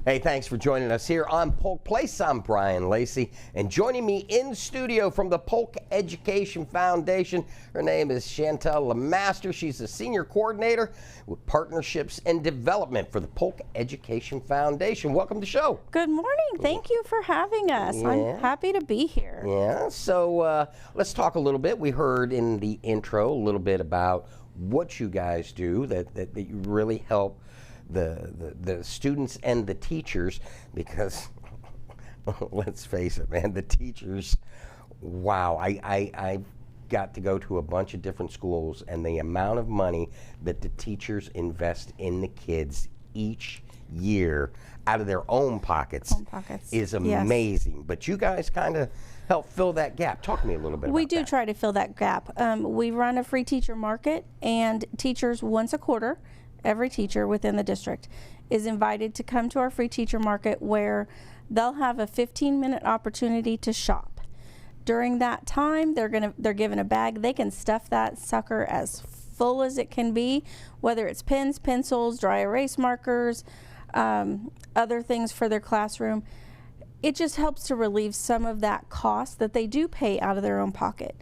Hey, thanks for joining us here on Polk Place. I'm Brian Lacey, and joining me in studio from the Polk Education Foundation, her name is Chantel LeMaster. She's the Senior Coordinator with Partnerships and Development for the Polk Education Foundation. Welcome to the show. Good morning. Thank you for having us. Yeah. I'm happy to be here. Yeah, so let's talk a little bit. We heard in the intro a little bit about what you guys do, that you really help the students and the teachers, because let's face it, man, the teachers, wow, I got to go to a bunch of different schools, and the amount of money that the teachers invest in the kids each year out of their own pockets is amazing. Yes. But you guys kind of help fill that gap. Talk to me a little bit about that. We do try to fill that gap. We run a free teacher market, and teachers once a quarter, every teacher within the district is invited to come to our free teacher market, where they'll have a 15-minute opportunity to shop. During that time, they're given a bag. They can stuff that sucker as full as it can be, whether it's pens, pencils, dry erase markers, other things for their classroom. It just helps to relieve some of that cost that they do pay out of their own pocket.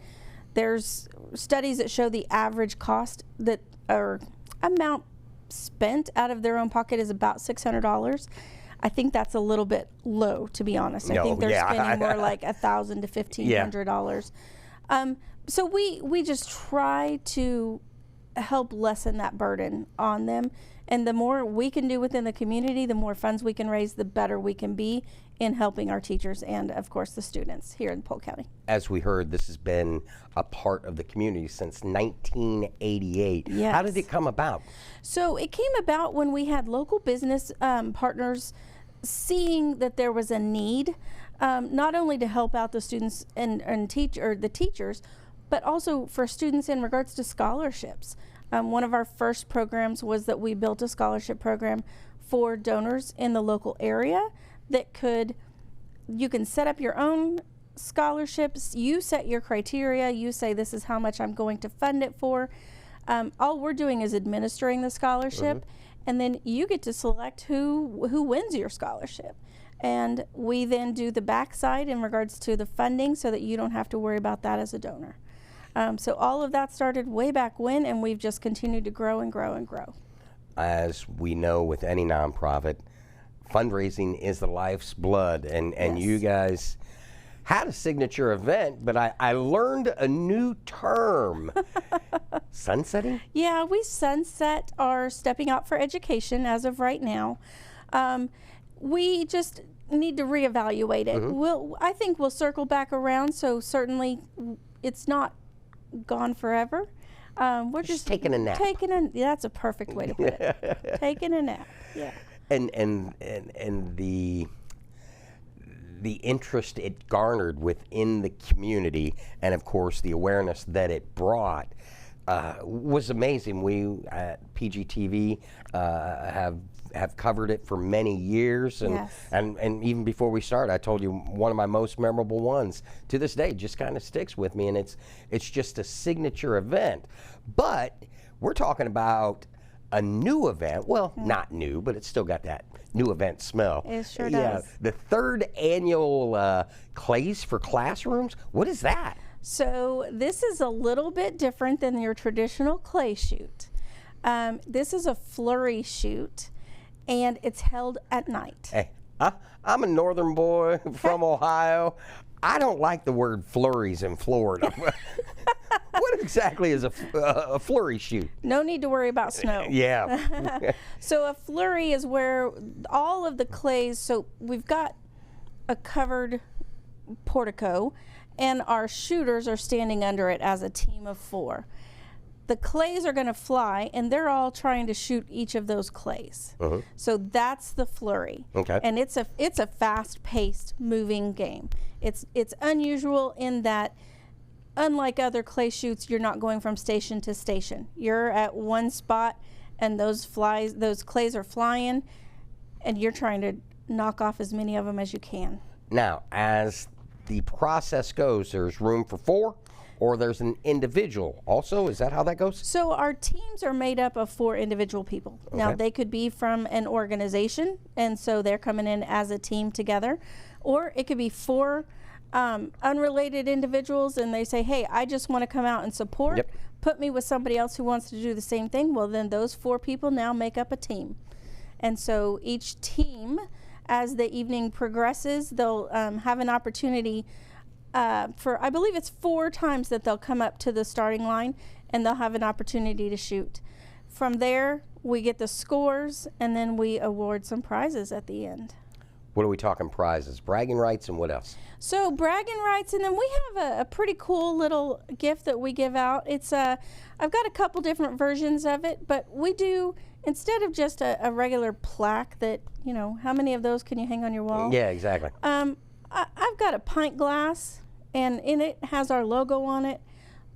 There's studies that show the average cost that, or amount spent out of their own pocket, is about $600. I think that's a little bit low, to be honest. I think they're spending more like $1,000 to $1,500. So we just try to help lessen that burden on them. And the more we can do within the community, the more funds we can raise, the better we can be in helping our teachers and, of course, the students here in Polk County. As we heard, this has been a part of the community since 1988. Yes. How did it come about? So it came about when we had local business partners seeing that there was a need, not only to help out the students and the teachers, but also for students in regards to scholarships. One of our first programs was that we built a scholarship program for donors in the local area that you can set up your own scholarships. You set your criteria. You say, this is how much I'm going to fund it for. All we're doing is administering the scholarship, and then you get to select who wins your scholarship. And we then do the backside in regards to the funding, so that you don't have to worry about that as a donor. So all of that started way back when, and we've just continued to grow and grow and grow. As we know, with any nonprofit, fundraising is the life's blood, and yes. You guys had a signature event, but I learned a new term. Sunsetting? Yeah, we sunset our Stepping Out for Education as of right now. We just need to reevaluate it. I think we'll circle back around, so certainly it's not gone forever. We're just taking a nap. That's a perfect way to put it. Taking a nap. Yeah. And the interest it garnered within the community, and of course the awareness that it brought, was amazing. We at PGTV have covered it for many years, and, yes. and even before we started, I told you one of my most memorable ones to this day just kind of sticks with me, and it's just a signature event. But we're talking about a new event. Well, not new, but it's still got that new event smell. It sure does. The third annual Clays for Classrooms. What is that? So this is a little bit different than your traditional clay shoot. This is a flurry shoot, and it's held at night. Hey, I'm a northern boy from Ohio. I don't like the word flurries in Florida. What exactly is a flurry shoot? No need to worry about snow. Yeah. So a flurry is where all of the clays, so we've got a covered portico, and our shooters are standing under it as a team of 4. The clays are going to fly, and they're all trying to shoot each of those clays. So that's the flurry. Okay. And it's a fast-paced, moving game. It's unusual in that, unlike other clay shoots, you're not going from station to station. You're at one spot, and those clays are flying, and you're trying to knock off as many of them as you can. Now, as the process goes, there's room for 4? or there's an individual also. Is that how that goes? So our teams are made up of 4 individual people. Okay. Now, they could be from an organization, and so they're coming in as a team together, or it could be 4 unrelated individuals, and they say, hey, I just want to come out and support. Yep. Put me with somebody else who wants to do the same thing. Well, then those 4 people now make up a team. And so each team, as the evening progresses, they'll have an opportunity for, I believe it's 4 times that they'll come up to the starting line, and they'll have an opportunity to shoot. From there, we get the scores, and then we award some prizes at the end. What are we talking prizes? Bragging rights and what else? So bragging rights, and then we have a pretty cool little gift that we give out. It's I've got a couple different versions of it, but we do, instead of just a regular plaque that, you know, how many of those can you hang on your wall? Yeah, exactly. I've got a pint glass, and in it has our logo on it,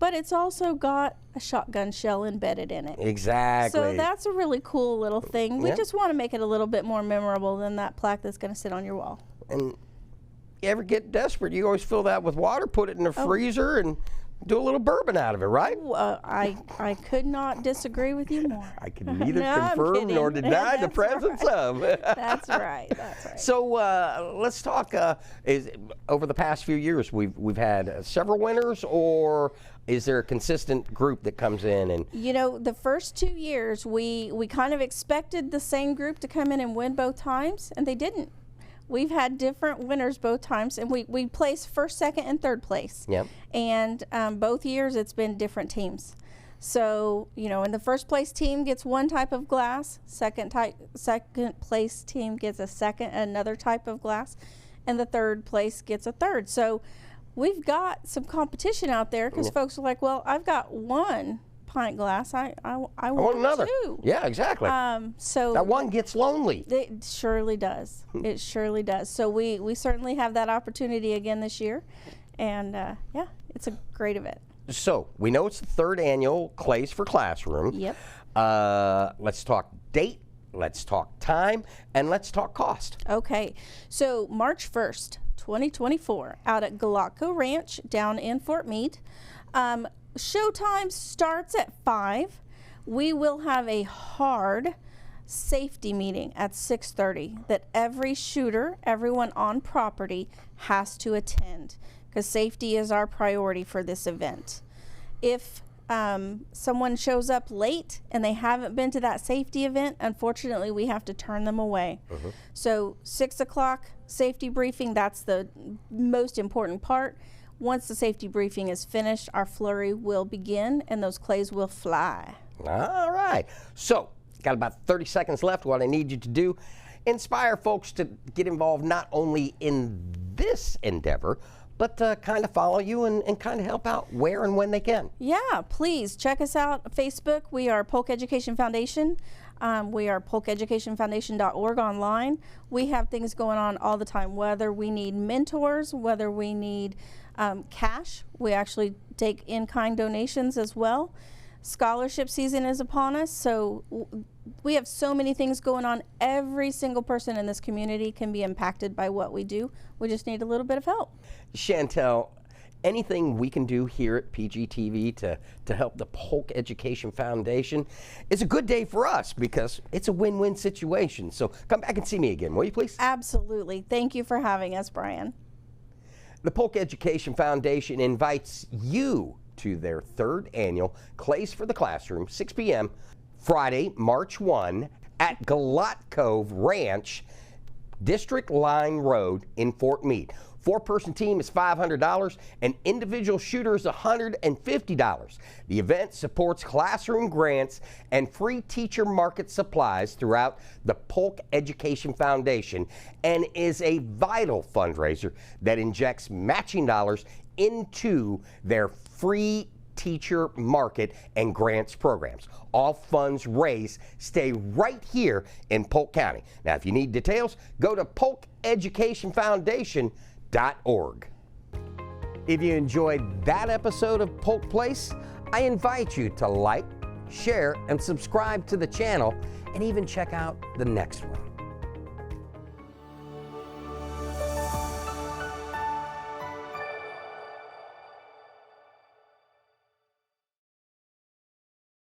but it's also got a shotgun shell embedded in it. Exactly. So that's a really cool little thing. We Yeah. just want to make it a little bit more memorable than that plaque that's going to sit on your wall. And you ever get desperate, you always fill that with water, put it in the freezer, and do a little bourbon out of it, right? I could not disagree with you more. I can neither No, I'm confirm kidding. nor deny the That's presence right. of. That's right. That's right. So let's talk. Over the past few years, we've had several winners, or is there a consistent group that comes in? And You know, the first 2 years, we kind of expected the same group to come in and win both times, and they didn't. We've had different winners both times, and we placed first, second, and third place. Yep. And both years, it's been different teams. So, you know, and the first place team gets one type of glass, second place team gets another type of glass, and the third place gets a third. So we've got some competition out there, because folks are like, well, I've got one pint glass. I want another. 2. Yeah, exactly. So that one gets lonely. it surely does. It surely does. So we certainly have that opportunity again this year, and yeah, it's a great event. So we know it's the 3rd annual Clays for Classroom. Yep. Let's talk date. Let's talk time, and let's talk cost. Okay, so March 1st, 2024, out at Galatco Ranch down in Fort Meade. Showtime starts at 5. We will have a hard safety meeting at 6:30 that every shooter, everyone on property, has to attend, because safety is our priority for this event. If someone shows up late and they haven't been to that safety event, unfortunately we have to turn them away. So 6 o'clock safety briefing, that's the most important part. Once the safety briefing is finished, our flurry will begin and those clays will fly. All right. So, got about 30 seconds left. What I need you to do, inspire folks to get involved not only in this endeavor, but kind of follow you and kind of help out where and when they can. Yeah, please check us out on Facebook. We are Polk Education Foundation. We are polkeducationfoundation.org online. We have things going on all the time, whether we need mentors, whether we need cash. We actually take in-kind donations as well. Scholarship season is upon us, so we have so many things going on. Every single person in this community can be impacted by what we do. We just need a little bit of help. Chantel, anything we can do here at PGTV to help the Polk Education Foundation is a good day for us, because it's a win-win situation. So come back and see me again, will you please? Absolutely. Thank you for having us, Brian. The Polk Education Foundation invites you to their 3rd annual Clays for the Classroom, 6 p.m., Friday, March 1, at Galatco Ranch, District Line Road in Fort Meade. 4-person team is $500, and individual shooter is $150. The event supports classroom grants and free teacher market supplies throughout the Polk Education Foundation, and is a vital fundraiser that injects matching dollars into their free teacher market and grants programs. All funds raised stay right here in Polk County. Now, if you need details, go to polkeducationfoundation.org. If you enjoyed that episode of Polk Place, I invite you to like, share, and subscribe to the channel, and even check out the next one.